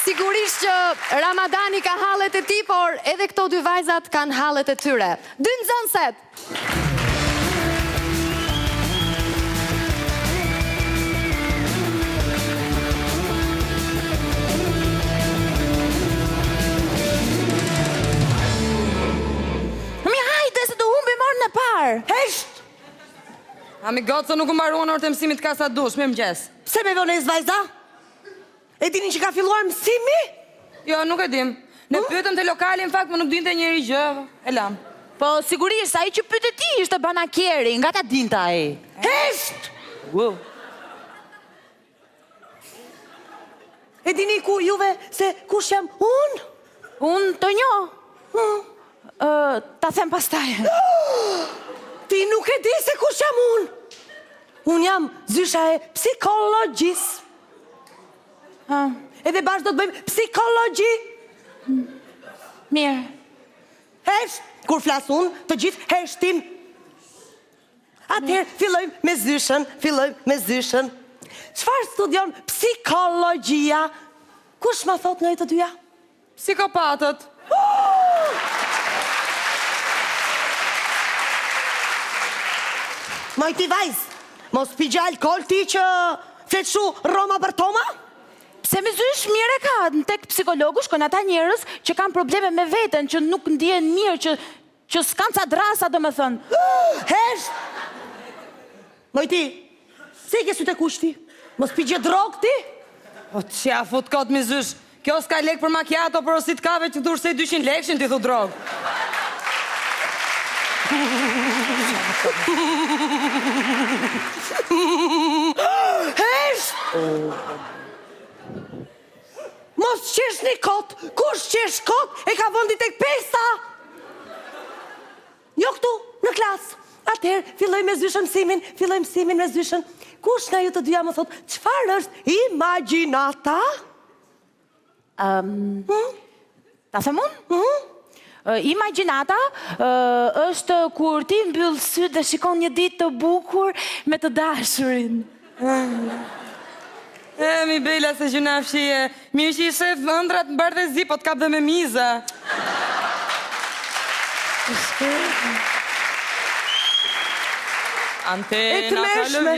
Sigurisht që Ramadani ka hallet e tij, por edhe këto dy vajzat kanë hallet e tyre. Dy nxënëset. Hesht! Ami gotë se nuk më mbaruan orë të mësimit ka sa dush, mirë mëgjes. Pse me vones vajza? E dini që ka filluar mësimi? Jo, nuk e dim. Ne pyetëm te lokali, në fakt, më nuk dinte njëri gjë, e lam. Po, sigurisht, ai që pyet ti ishte banakjeri, nga ta dinte ai. Hesht! Wow. E dini ku juve se kush jam unë? Unë të njo. Ta them pastaj. Ti nuk e di se kush jam unë. Unë jam zysha e psikologjisë. Edhe bashkë do të bëjmë psikologji. Mirë. Hesht, kur flas unë, të gjithë heshtin. Atëherë fillojmë me zyshën. Çfarë studion psikologjia? Kush ma thot nga i të dyja? Psikopatët. Moj ti vajz, mos pi gjallë alkool ti që fleçu Roma për Toma? Pse me zysh mirë e ka, në tek psikologu shkojnë ata njerëz që kanë probleme me veten, që nuk ndihen mirë, që s'kan ca drasa, domethënë. Hesht! Moj ti, se i ke sytë e kushti? Mos pi gjë drog ti? O, që ja fut kot me zysh. Kjo s'ka lek për macchiato, për osit kave që dur se 200 lekshin ti thu drog. Hesht! Mos qesh një kot, kush qesh kot e ka vëndi tek pesa. Jo këtu, në klasë. Atëherë, filloj me zyshën mësimin me zyshën. Kush nga ju të dyja më thot, çfarë është imagjinata? Ta them unë? Imagjinata është kur ti mbyll syt dhe shikon një ditë të bukur me të dashurin. Mi bela se gjuna fshie. Mirë që i shef ëndrat në bardhezi, po t'kap dhe me miza. E të mërshme,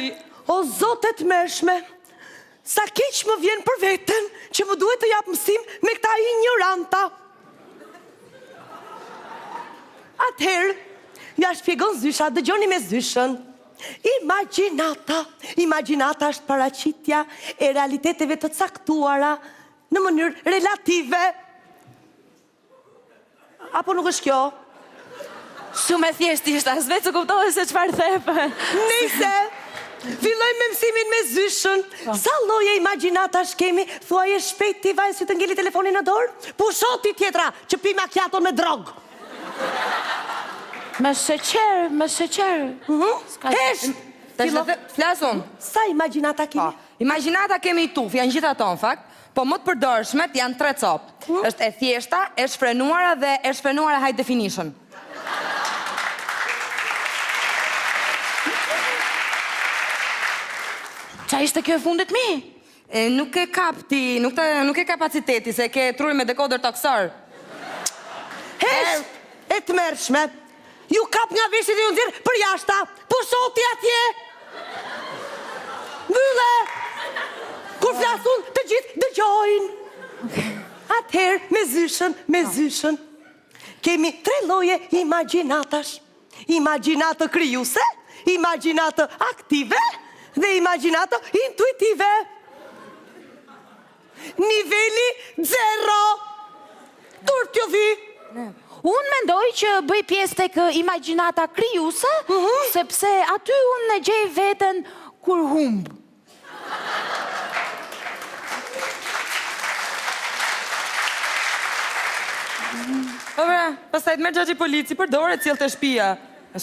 o zote të mërshme, sa keq më vjen për veten që më duhet të jap mësim me këta ignoranta. Atëherë, ja shpjegon zysha, dëgjoni me zyshën. Imagjinata është paraqitja e realiteteve të caktuara në mënyrë relative. Apo nuk është kjo? Shumë e thjeshtisht, as vetë se kuptohet se çfarë thepë. Nëse, fillojmë me mësimin me zyshën. Sa lloje imagjinatash kemi? Thuaje shpejt ti vajzë që të ngeli telefonin në dorë? Pushoti tjetra që pi macchiato me drog. Me sheqer. Hesht! Flasun. Sa imagjinata kemi? Imagjinata kemi i tuf, janë gjitha tonë, fakt. Po më të përdorshmet janë 3 copë. Është e thjeshta, e shfrenuara dhe e shfrenuara high definition. Qa ishte kjo e fundit mi? Nuk e kap ti, nuk e kapaciteti, se ke truri me dekoder toksor. Hesht! E të mërshme. Ju kap nga veshit e ju nxirë për jashta. Pushoti atje. Mbylle. Kur flasun të gjithë dëgjojnë. Atëherë, me zyshën. Kemi 3 lloje imagjinatash. Imagjinatë krijuese, imagjinatë aktive dhe imagjinatë intuitive. Niveli 0. Tur t'ju vi. Unë mendoj që bëj pjesë tek imagjinata krijuese, sepse aty unë e gjej veten kur humb. Po bra, pastaj të merr xhaxhi polici, përdore cilë të shtëpia.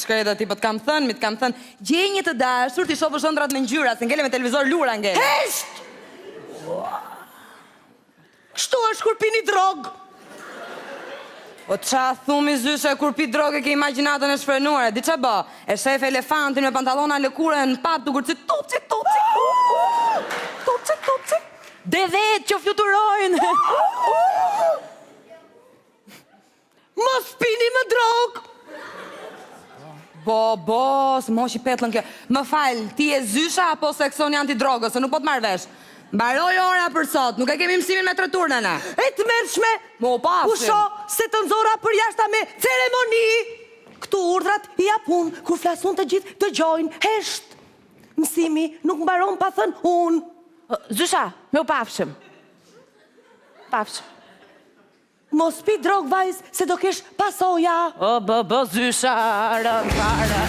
Shkoj dhe ti, po t'kam thënë, gjej një të dashur, ti shofësh ëndrat me ngjyra, se ngele me televizor lura ngele. Hesht! Kështu është kur pini drog. O qa thumi zyshe kur pi droge ke imagjinatën e shfrenuare, di qa bë? E shef elefantin me pantalona lëkure në pap të gërcit tupcik. Devet që fluturojnë. Mos pini më drogë. Bo, s'mo që petlën kjo. Më falë, ti e zysha apo seksioni antidrogës, se nuk po të marrë vesh. Mbaroj ora për sot, nuk e kemi mësimin me treturën ana. E të mërshme. Mo pafshim. Pusho se të nxora për jashta me ceremoni. Këtu urdhrat i japun, kur flasun të gjithë të gjojnë, hesht. Mësimi nuk mbaron pa thënë unë. Zysha, me u pafshëm. Pafshëm. Mos pi drog vajz, se do kesh pasoja. O, bë, zysha, rën, fare.